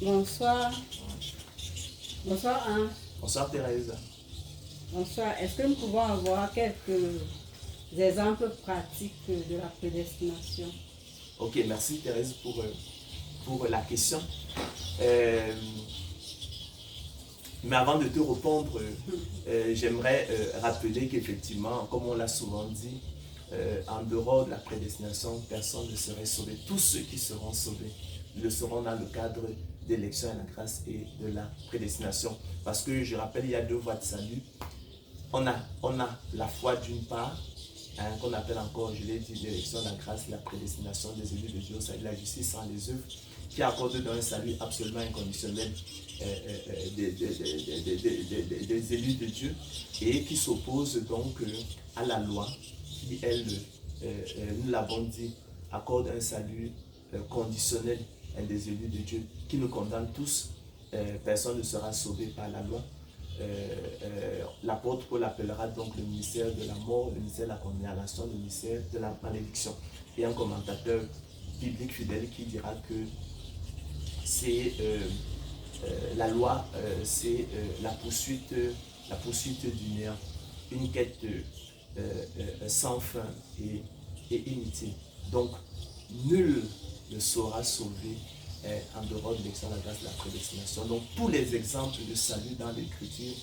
Bonsoir. Bonsoir, Anne. Bonsoir Thérèse. Bonsoir. Est-ce que nous pouvons avoir quelques exemples pratiques de la prédestination? Ok, merci Thérèse pour la question. Mais avant de te répondre, j'aimerais rappeler qu'effectivement, comme on l'a souvent dit, en dehors de la prédestination, personne ne serait sauvé. Tous ceux qui seront sauvés le seront dans le cadre d'élection à la grâce et de la prédestination. Parce que je rappelle, il y a deux voies de salut. On a la foi d'une part, qu'on appelle encore, je l'ai dit, l'élection à la grâce, la prédestination des élus de Dieu, c'est la justice sans les œuvres, qui accorde dans un salut absolument inconditionnel des élus de Dieu et qui s'oppose donc à la loi qui, elle, nous l'avons dit, accorde un salut conditionnel des élus de Dieu qui nous condamne tous. Personne ne sera sauvé par la loi. L'apôtre Paul appellera donc le ministère de la mort, le ministère de la condamnation, le ministère de la malédiction. Et un commentateur biblique fidèle qui dira que c'est la loi, c'est la poursuite du néant, une quête sans fin et inutile. Donc, nul ne sera sauvé en dehors de l'élection de la grâce de la prédestination. Donc, tous les exemples de salut dans l'Écriture,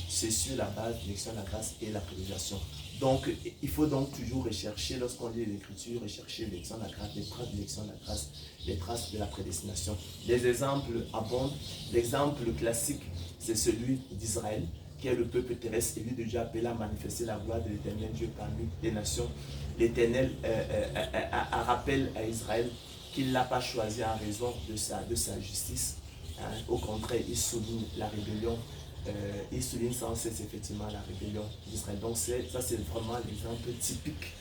c'est sur la base de l'élection de la grâce et la prédestination. Donc, il faut donc toujours rechercher, lorsqu'on lit l'Écriture, rechercher l'élection de la grâce, les traces de l'élection de la grâce, les traces de la prédestination. Les exemples abondent. L'exemple classique, c'est celui d'Israël, qui est le peuple terrestre élu de Dieu, appelé à manifester la gloire de l'Éternel Dieu parmi les nations. L'Éternel rappelle à Israël qu'il ne l'a pas choisi en raison de sa justice. Au contraire, il souligne la rébellion. Il souligne sans cesse effectivement la rébellion d'Israël. Donc ça c'est vraiment l'exemple typique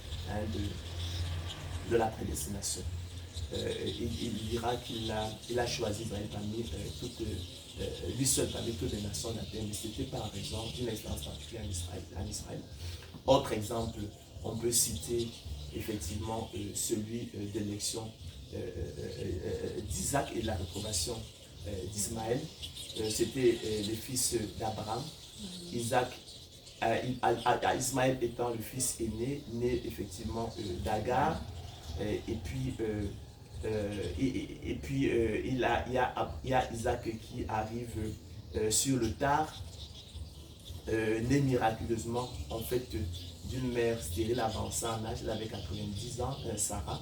de la prédestination. Il dira qu'il a choisi Israël parmi lui seul parmi toutes les nations de la terre, mais c'était par raison d'une expérience particulière en Israël. Autre exemple, on peut citer effectivement celui d'élection d'Isaac et de la réprobation d'Ismaël. C'était les fils d'Abraham. Ismaël étant le fils aîné, né effectivement d'Agar, et puis il y a Isaac qui arrive sur le tard, né miraculeusement en fait d'une mère stérile avancée en âge, il avait 90 ans, Sarah,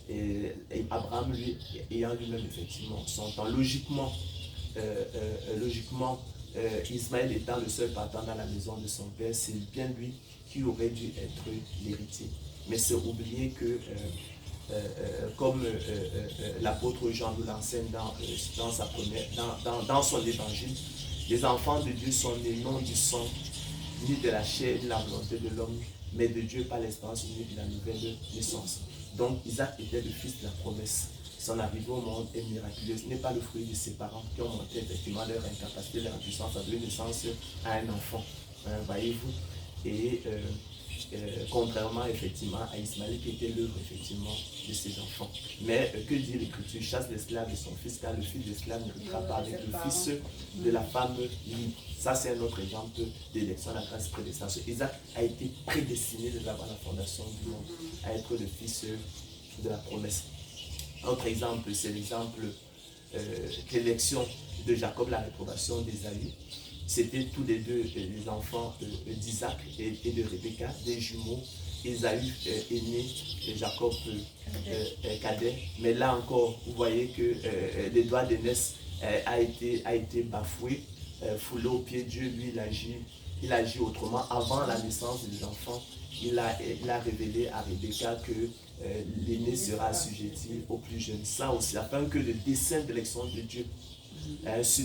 et Abraham lui ayant lui-même effectivement son temps. Logiquement, Ismaël étant le seul partant dans la maison de son père, c'est bien lui qui aurait dû être l'héritier. Mais c'est oublier que comme l'apôtre Jean nous l'enseigne dans son évangile, les enfants de Dieu sont nés non du sang, ni de la chair, ni de la volonté de l'homme, mais de Dieu par l'espérance unie de la nouvelle naissance. Donc Isaac était le fils de la promesse. Son arrivée au monde est miraculeuse. Ce n'est pas le fruit de ses parents qui ont montré effectivement leur incapacité, leur impuissance à donner naissance à un enfant. Voyez-vous. Et contrairement effectivement à Ismaël qui était l'œuvre effectivement de ses enfants. Mais que dit l'Écriture? Chasse l'esclave et son fils, car le fils de l'esclave n'héritera pas avec le fils de la femme libre. Ça c'est un autre exemple d'élection à la grâce prédestination. Isaac a été prédestiné dès avant la fondation du monde à être le fils de la promesse. Autre exemple, c'est l'exemple d'élection de Jacob, la réprobation d'Ésaü. C'était tous les deux les enfants d'Isaac et de Rebecca, des jumeaux. Ésaü aîné et Jacob cadet. Mais là encore, vous voyez que les droits d'aînesse a été bafoué, foulé au pied de Dieu. Lui, il agit autrement. Avant la naissance des enfants, il a révélé à Rebecca que l'aîné sera assujetti au plus jeune. Ça aussi, afin que le dessein d'élection de Dieu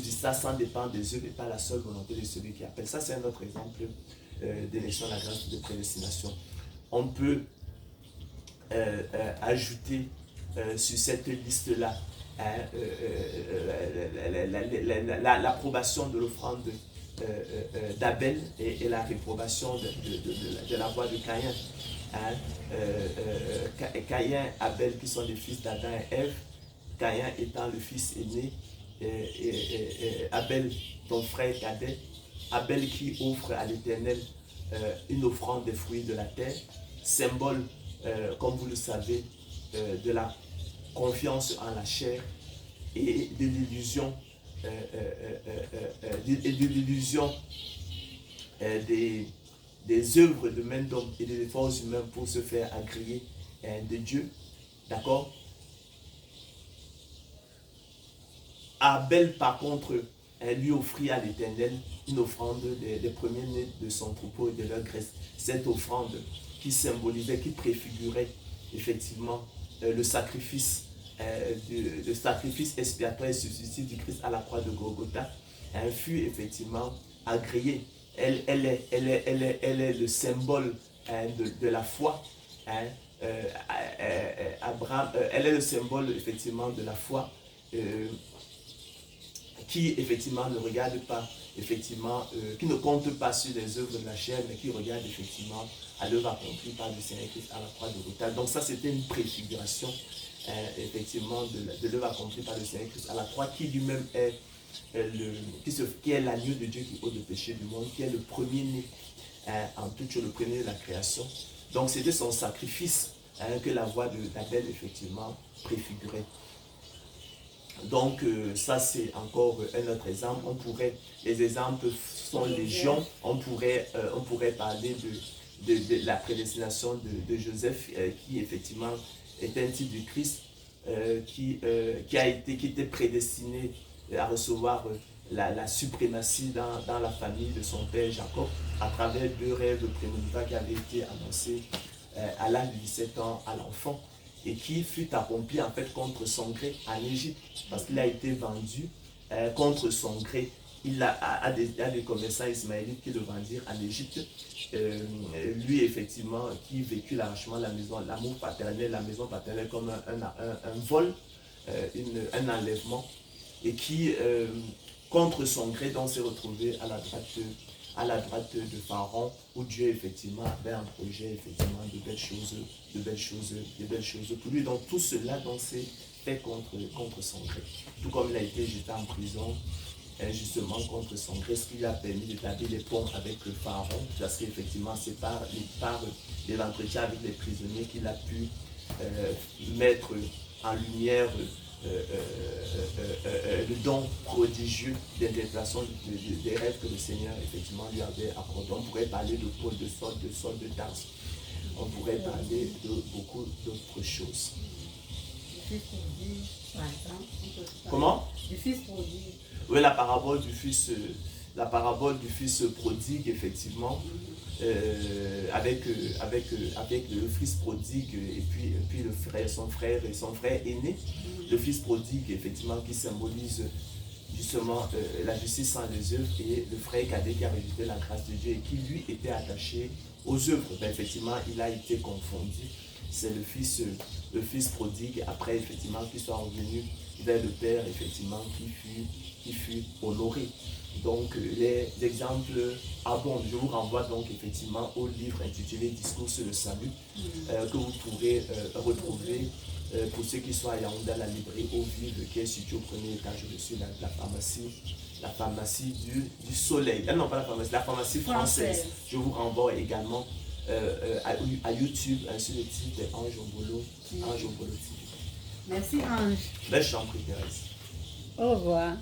ça sans dépendre des œuvres et pas la seule volonté de celui qui appelle. Ça, c'est un autre exemple d'élection à la grâce de prédestination. On peut ajouter sur cette liste-là l'approbation de l'offrande d'Abel et la réprobation de la voix de Caïn. Caïn et Abel qui sont les fils d'Adam et Ève, Caïn étant le fils aîné, et Abel, ton frère cadet, Abel qui offre à l'Éternel une offrande des fruits de la terre, symbole, comme vous le savez, de la confiance en la chair et de l'illusion des œuvres de main d'homme et des efforts humains pour se faire agréer de Dieu. D'accord? Abel, par contre, lui offrit à l'Éternel une offrande des premiers-nés de son troupeau et de leur graisse. Cette offrande qui symbolisait, qui préfigurait effectivement le sacrifice expiatoire et substitut du Christ à la croix de Golgotha, fut effectivement agréée. Elle est le symbole de la foi. Elle est le symbole effectivement de la foi qui effectivement ne regarde pas, effectivement, qui ne compte pas sur les œuvres de la chair, mais qui regarde effectivement à l'œuvre accomplie par le Seigneur Christ à la croix de Golgotha. Donc ça, c'était une préfiguration effectivement de l'œuvre accomplie par le Seigneur Christ à la croix, qui lui-même est qui est l'agneau de Dieu qui ôte le péché du monde, qui est le premier-né en toute chose, le premier de la création. Donc c'était son sacrifice que la voix d'Abel effectivement préfigurait. Donc ça c'est encore un autre exemple. Les exemples sont légion. On pourrait parler de la prédestination de Joseph qui effectivement est un type du Christ qui était prédestiné à recevoir la suprématie dans la famille de son père Jacob à travers 2 rêves prémonitoire qui avaient été annoncés à l'âge de 17 ans à l'enfant et qui fut accompli en fait contre son gré en Égypte parce qu'il a été vendu contre son gré. Il a des commerçants ismaélites qui le vendirent en Égypte. Lui effectivement qui vécut l'arrachement de la maison, l'amour paternel, la maison paternelle comme un vol, un enlèvement et qui contre son gré donc s'est retrouvé à la droite de Pharaon où Dieu effectivement avait un projet effectivement de belles choses pour lui. Donc tout cela donc s'est fait contre son gré. Tout comme il a été jeté en prison justement contre son gré, ce qui lui a permis d'établir les ponts avec le Pharaon, parce qu'effectivement c'est par les entretiens avec les prisonniers qu'il a pu mettre en lumière le don prodigieux d'interprétation des rêves que le Seigneur effectivement lui avait accordé. On pourrait parler de Paul, de Saul, de Tarse. On pourrait parler de beaucoup d'autres choses. Le fils prodigue, par exemple. Comment? Le fils prodigue. Oui, la parabole du fils prodigue, effectivement, avec le fils prodigue et puis son frère aîné, le fils prodigue, effectivement, qui symbolise justement la justice sans les œuvres, et le frère cadet qui a rejeté la grâce de Dieu et qui, lui, était attaché aux œuvres. Ben, effectivement, il a été confondu. C'est le fils prodigue, après, effectivement, qui soit revenu vers le Père, effectivement, qui fut honoré. Donc, les exemples abondent. Je vous renvoie donc, effectivement, au livre intitulé Discours sur le salut, que vous pourrez retrouver pour ceux qui sont à Yaoundé, à la librairie Au Vive, qui est située au premier étage au-dessus de la pharmacie du Soleil. Non, pas la pharmacie française. Je vous renvoie également à YouTube sur le titre Ange Ombolo TV. Merci Ange. Ben, je t'en prie, Thérèse. Au revoir.